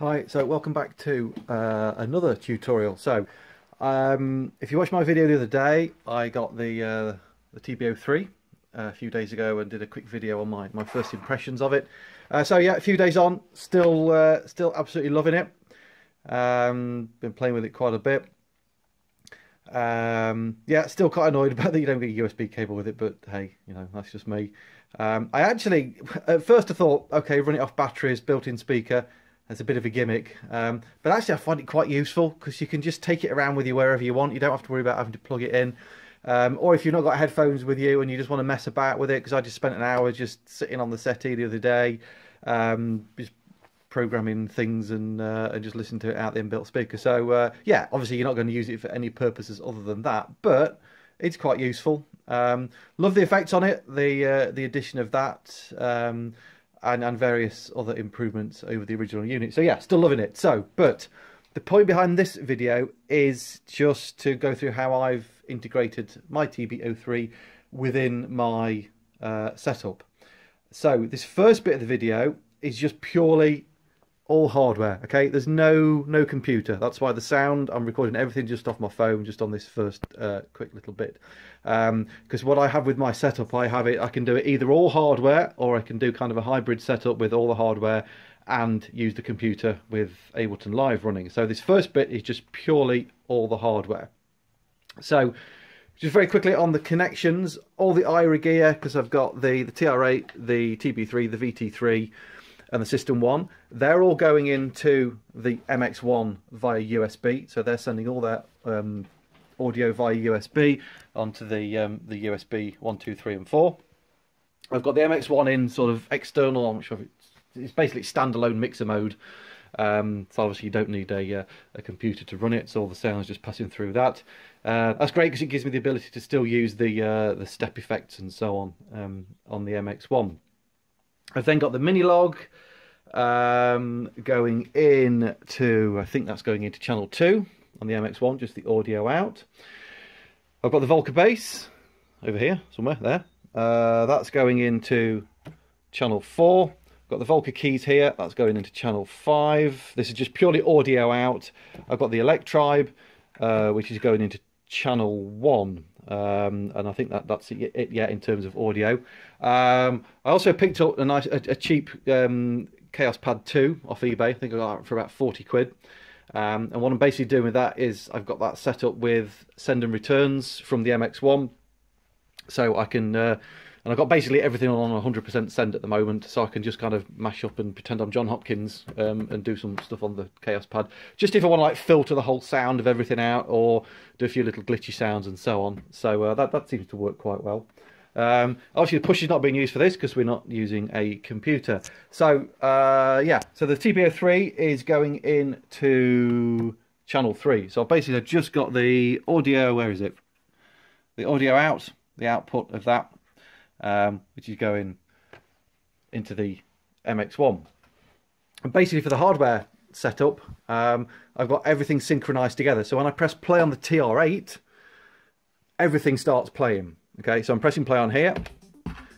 Hi, so welcome back to another tutorial. So if you watched my video the other day, I got the TB03 a few days ago and did a quick video on my first impressions of it. So yeah, a few days on, still absolutely loving it. Been playing with it quite a bit. Yeah, still quite annoyed about that you don't get a USB cable with it, but hey, you know, that's just me. I actually, at first I thought, okay, run it off batteries, built-in speaker. It's a bit of a gimmick, but actually I find it quite useful because you can just take it around with you wherever you want. You don't have to worry about having to plug it in, or if you've not got headphones with you and you just want to mess about with it, because I just spent an hour just sitting on the settee the other day, just programming things and just listening to it out the inbuilt speaker. So yeah, obviously you're not going to use it for any purposes other than that, but it's quite useful. Love the effects on it, the addition of that. And various other improvements over the original unit. So yeah, still loving it. So, but the point behind this video is just to go through how I've integrated my TB03 within my setup. So this first bit of the video is just purely all hardware, okay? There's no computer. That's why the sound, I'm recording everything just off my phone, just on this first quick little bit. Because what I have with my setup, I can do it either all hardware, or I can do kind of a hybrid setup with all the hardware and use the computer with Ableton Live running. So this first bit is just purely all the hardware. So just very quickly on the connections, all the Aira gear, because I've got the TR8, the TB3, the VT3, and the System 1, they're all going into the MX-1 via USB. So they're sending all their audio via USB onto the USB 1, 2, 3 and 4. I've got the MX-1 in sort of external, I'm not sure if it's basically standalone mixer mode. So obviously you don't need a computer to run it, so all the sound's just passing through that. That's great because it gives me the ability to still use the step effects and so on the MX-1. I've then got the mini log going in to, I think that's going into channel 2 on the MX-1, just the audio out. I've got the Volca bass over here, somewhere there. That's going into channel 4. I've got the Volca keys here, that's going into channel 5. This is just purely audio out. I've got the Electribe, which is going into channel 1. And I think that's it, yeah, in terms of audio. I also picked up a cheap Chaos Pad 2 off eBay. I think I got it for about 40 quid. And what I'm basically doing with that is I've got that set up with send and returns from the MX-1. So I can, and I've got basically everything on 100% send at the moment, so I can just kind of mash up and pretend I'm John Hopkins and do some stuff on the Chaos Pad. Just if I want to like filter the whole sound of everything out, or do a few little glitchy sounds and so on. So that seems to work quite well. Obviously the push is not being used for this because we're not using a computer. So yeah, so the TB03 is going into channel 3. So basically I've just got the audio, where is it? The audio out, the output of that. Which is going into the MX-1. And basically for the hardware setup, I've got everything synchronized together. So when I press play on the TR8, everything starts playing. Okay, so I'm pressing play on here.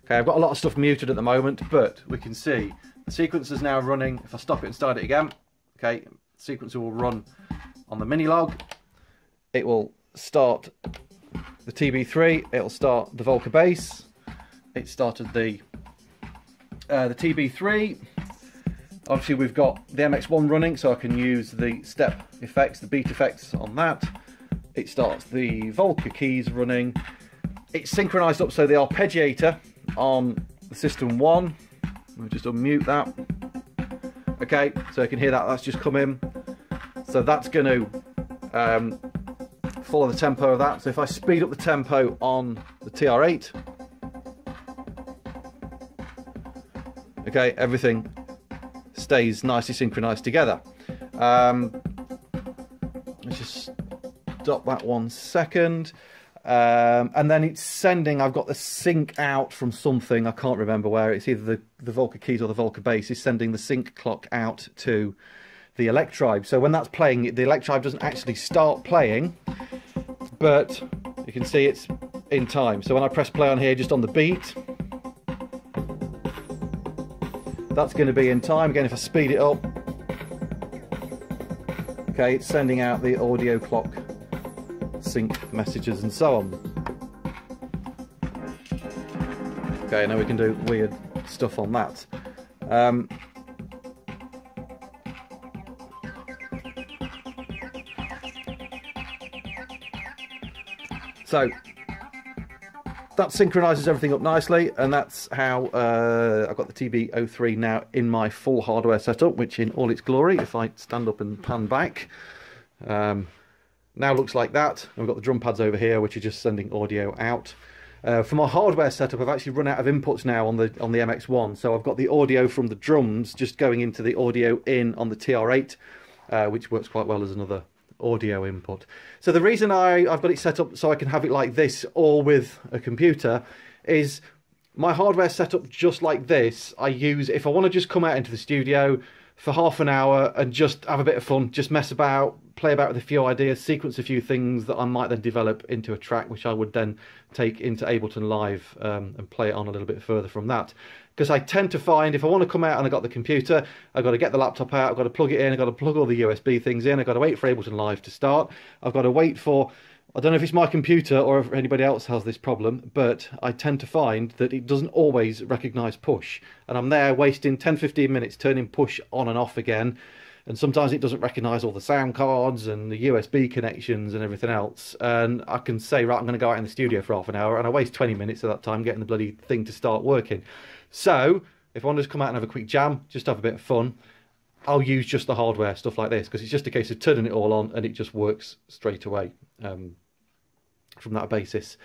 Okay, I've got a lot of stuff muted at the moment, but we can see the sequencer is now running. If I stop it and start it again, okay, the sequencer will run on the mini log. It will start the TB3, it'll start the Volca bass. It started the TB3. Obviously we've got the MX-1 running, so I can use the step effects, the beat effects on that. It starts the Volca keys running. It's synchronized up, so the arpeggiator on the System 1. We'll just unmute that. Okay, so you can hear that, that's just come in. So that's going to follow the tempo of that. So if I speed up the tempo on the TR8, okay, everything stays nicely synchronized together. Let's just stop that 1 second. And then it's sending, I've got the sync out from something, I can't remember where, it's either the Volca keys or the Volca bass is sending the sync clock out to the Electribe. So when that's playing, the Electribe doesn't actually start playing, but you can see it's in time. So when I press play on here, just on the beat, that's going to be in time. Again, if I speed it up, Okay, it's sending out the audio clock sync messages and so on. Okay, now we can do weird stuff on that. So that synchronises everything up nicely, and that's how I've got the TB03 now in my full hardware setup, which in all its glory, if I stand up and pan back, now looks like that. And we've got the drum pads over here, which are just sending audio out. For my hardware setup, I've actually run out of inputs now on the MX-1, so I've got the audio from the drums just going into the audio in on the TR8, which works quite well as another audio input. So the reason I've got it set up so I can have it like this, all with a computer, is my hardware setup just like this I use if I want to just come out into the studio for half an hour and just have a bit of fun, just mess about, play about with a few ideas, sequence a few things that I might then develop into a track, which I would then take into Ableton Live and play it on a little bit further from that. Because I tend to find if I want to come out and I've got the computer, I've got to get the laptop out, I've got to plug it in, I've got to plug all the USB things in, I've got to wait for Ableton Live to start, I've got to wait for, I don't know if it's my computer or if anybody else has this problem, but I tend to find that it doesn't always recognise push. And I'm there wasting 10-15 minutes turning push on and off again. And sometimes it doesn't recognise all the sound cards and the USB connections and everything else. And I can say, right, I'm going to go out in the studio for half an hour, and I waste 20 minutes of that time getting the bloody thing to start working. So if I want to just come out and have a quick jam, just have a bit of fun, I'll use just the hardware, stuff like this, because it's just a case of turning it all on and it just works straight away from that basis.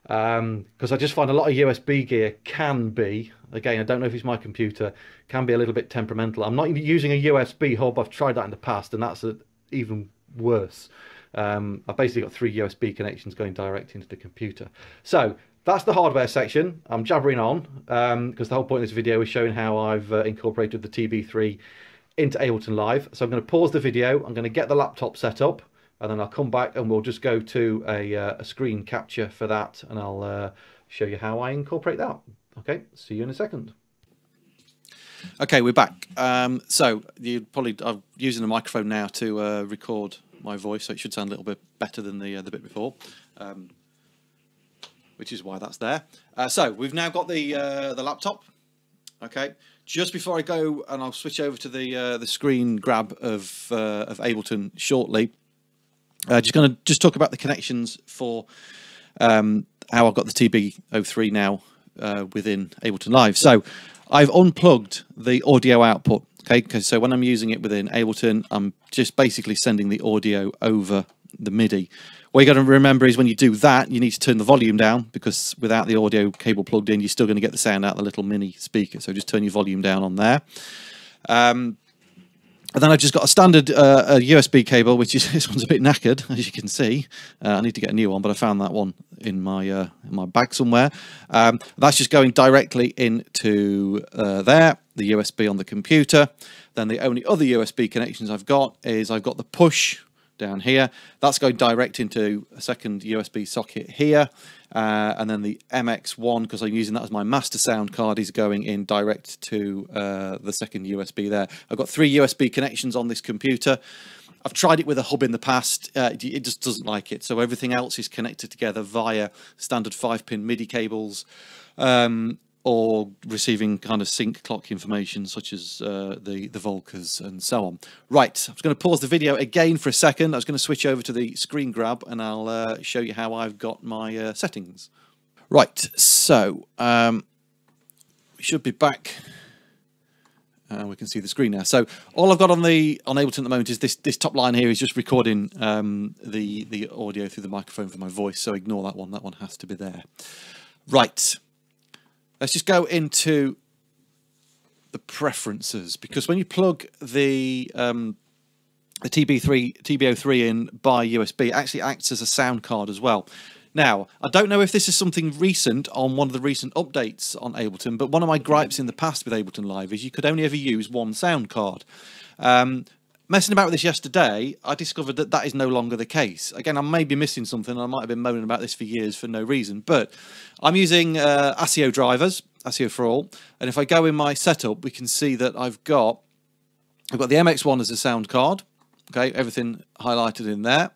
Because I just find a lot of USB gear can be, again, I don't know if it's my computer, can be a little bit temperamental. I'm not using a USB hub, I've tried that in the past, and that's even worse. I've basically got 3 USB connections going direct into the computer. So that's the hardware section. I'm jabbering on because the whole point of this video is showing how I've incorporated the TB03 into Ableton Live. So I'm going to pause the video, I'm going to get the laptop set up, and then I'll come back and we'll just go to a screen capture for that, and I'll show you how I incorporate that. Okay, see you in a second. Okay, we're back. So I'm using the microphone now to record my voice, so it should sound a little bit better than the bit before, which is why that's there. So we've now got the laptop. Okay, just before I go, and I'll switch over to the screen grab of Ableton shortly. Just going to talk about the connections for how I've got the TB03 now within Ableton Live. So I've unplugged the audio output. Okay, so when I'm using it within Ableton, I'm just basically sending the audio over the MIDI. What you got to remember is when you do that, you need to turn the volume down, because without the audio cable plugged in, you're still going to get the sound out of the little mini speaker. So just turn your volume down on there. And then I've just got a standard a USB cable, which is, this one's a bit knackered, as you can see. I need to get a new one, but I found that one in my bag somewhere. That's just going directly into there, the USB on the computer. Then the only other USB connections I've got is I've got the push down here. That's going direct into a second USB socket here. And then the MX-1, because I'm using that as my master sound card, is going in direct to the second USB there. I've got 3 USB connections on this computer. I've tried it with a hub in the past. It just doesn't like it. So everything else is connected together via standard 5-pin MIDI cables, or receiving kind of sync clock information such as the Volcas and so on. Right, I'm just going to pause the video again for a second. I was going to switch over to the screen grab and I'll show you how I've got my settings. Right, so we should be back. We can see the screen now. So all I've got on Ableton at the moment is this top line here is just recording the audio through the microphone for my voice. So ignore that one. That one has to be there. Right. Let's just go into the preferences, because when you plug the TB03 in by USB, it actually acts as a sound card as well. Now, I don't know if this is something recent on one of the recent updates on Ableton, but one of my gripes in the past with Ableton Live is you could only ever use one sound card. Messing about with this yesterday, I discovered that that is no longer the case. Again, I may be missing something. I might have been moaning about this for years for no reason, but I'm using ASIO drivers, ASIO for all. And if I go in my setup, we can see that I've got the MX-1 as a sound card. Okay, everything highlighted in there.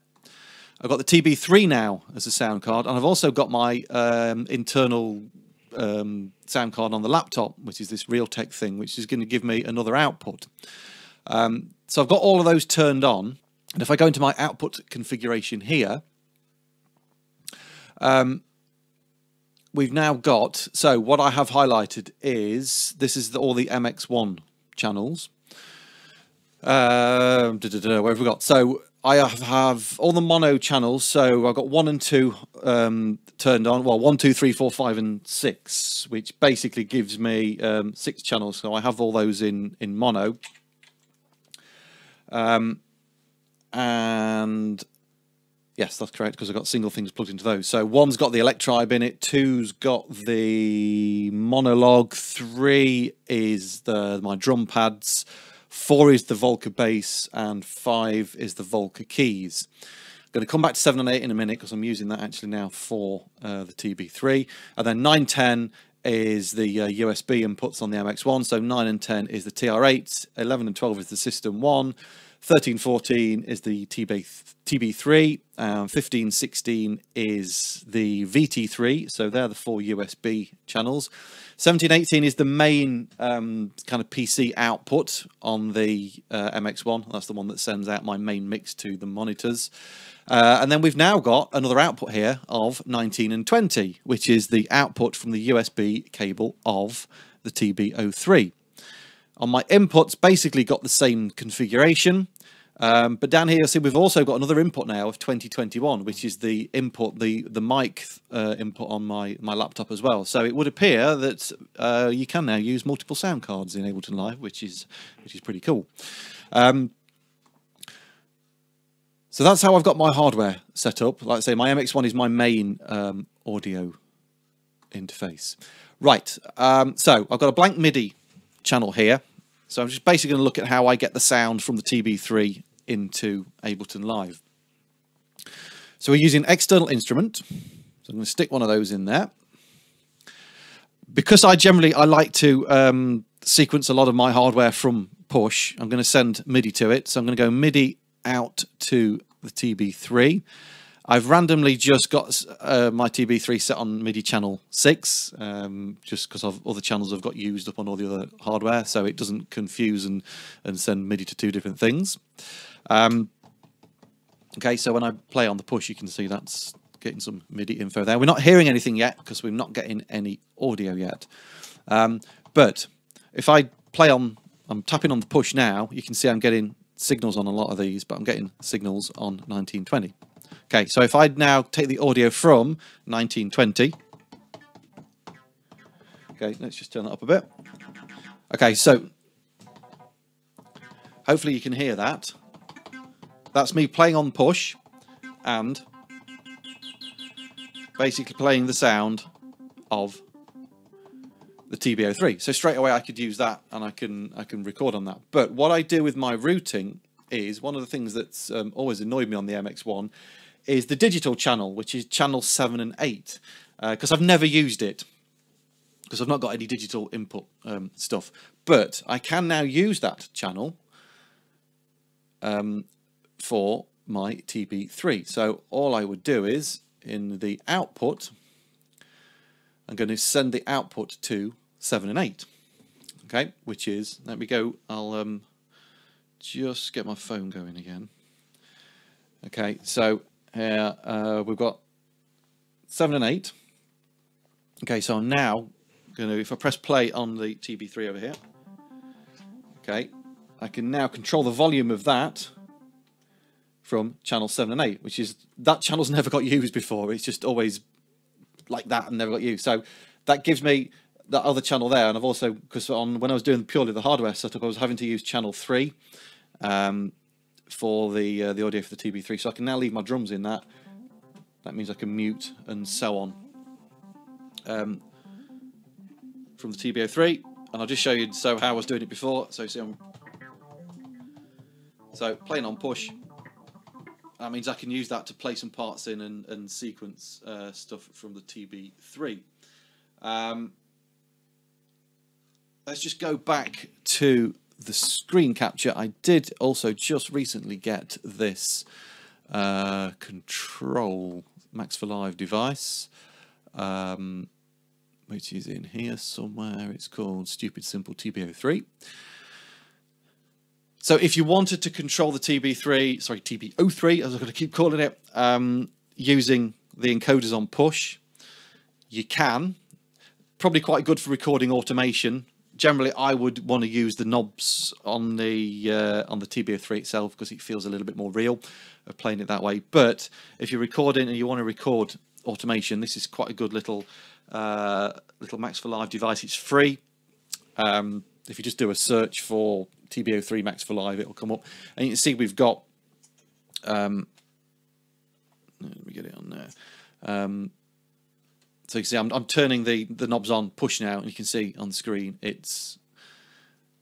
I've got the TB03 now as a sound card, and I've also got my internal sound card on the laptop, which is this Realtek thing, which is going to give me another output. So I've got all of those turned on, and if I go into my output configuration here, we've now got, so what I have highlighted is, this is all the MX-1 channels. Where have we got? So I have all the mono channels, so I've got 1 and 2 turned on, well 1, 2, 3, 4, 5 and 6, which basically gives me 6 channels, so I have all those in mono. And yes, that's correct, because I've got single things plugged into those. So 1's got the Electribe in it, 2's got the Monologue, 3 is my drum pads, 4 is the Volca bass, and 5 is the Volca keys. I'm going to come back to 7 and 8 in a minute, because I'm using that actually now for the TB3. And then 9, 10 is the USB inputs on the MX-1, so 9 and 10 is the TR8, 11 and 12 is the System 1, 13, 14 is the TB3, 15, 16 is the VT3, so they're the 4 USB channels. 17, 18 is the main kind of PC output on the MX-1. That's the one that sends out my main mix to the monitors. And then we've now got another output here of 19 and 20, which is the output from the USB cable of the TB03. On my inputs, basically got the same configuration, but down here, see, we've also got another input now of 2021, which is the input, the mic input on my laptop as well. So it would appear that you can now use multiple sound cards in Ableton Live, which is pretty cool. So that's how I've got my hardware set up. Like I say, my MX-1 is my main audio interface. Right, so I've got a blank MIDI channel here. So I'm just basically going to look at how I get the sound from the TB3 into Ableton Live. So we're using external instrument. So I'm going to stick one of those in there. Because I like to sequence a lot of my hardware from push, I'm going to send MIDI to it. So I'm going to go MIDI out to the TB3. I've randomly just got my TB3 set on MIDI channel 6, just because of other channels I've got used up on all the other hardware, so it doesn't confuse and send MIDI to 2 different things. Okay, so when I play on the push, you can see that's getting some MIDI info there. We're not hearing anything yet because we're not getting any audio yet. But if I play on, I'm tapping on the push now, you can see I'm getting signals on a lot of these, but I'm getting signals on 1920. Okay, so if I now take the audio from 1920, okay, let's just turn that up a bit. Okay, so hopefully you can hear that. That's me playing on push and basically playing the sound of the TB03. So straight away I could use that and I can record on that. But what I do with my routing is, one of the things that's always annoyed me on the MX-1 is the digital channel, which is channel 7 and 8, because I've never used it, because I've not got any digital input stuff. But I can now use that channel for my TB3. So all I would do is, in the output, I'm going to send the output to 7 and 8. Okay, which is, let me go, I'll just get my phone going again. Okay, so here we've got 7 and 8. Okay, so I'm now going to, if I press play on the TB3 over here, okay, I can now control the volume of that from channel 7 and 8, which is, that channel's never got used before. It's just always like that and never got used. So that gives me that other channel there. And I've also, because when I was doing purely the hardware setup, I was having to use channel 3 for the audio for the TB3. So I can now leave my drums in that. That means I can mute and so on from the TB03. And I'll just show you how I was doing it before. So you see so playing on push. That means I can use that to play some parts in and sequence stuff from the TB3. Let's just go back to the screen capture, I did also just recently get this Control Max for Live device, which is in here somewhere. It's called Stupid Simple TB03. So if you wanted to control the TB03, as I'm going to keep calling it, using the encoders on push, you can. Probably quite good for recording automation. Generally, I would want to use the knobs on the TB03 itself because it feels a little bit more real of playing it that way. But if you're recording and you want to record automation, this is quite a good little Max for Live device. It's free. If you just do a search for TB03 Max for Live, it'll come up, and you can see we've got. Let me get it on there. So you can see I'm turning the knobs on push now, and you can see on the screen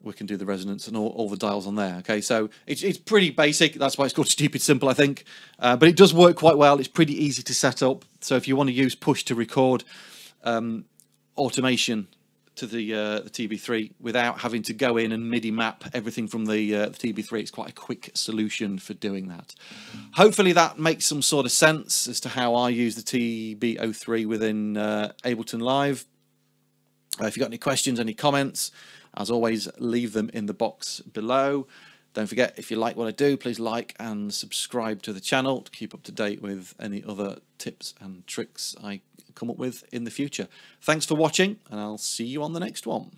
we can do the resonance and all the dials on there. Okay, so it's pretty basic. That's why it's called Stupid Simple, I think. But it does work quite well. It's pretty easy to set up. So if you want to use push to record automation to the TB3 without having to go in and MIDI map everything from the TB3, it's quite a quick solution for doing that. Hopefully that makes some sort of sense as to how I use the TB03 within Ableton Live. If you've got any questions, any comments, as always, leave them in the box below. Don't forget, if you like what I do, please like and subscribe to the channel to keep up to date with any other tips and tricks I come up with in the future. Thanks for watching, and I'll see you on the next one.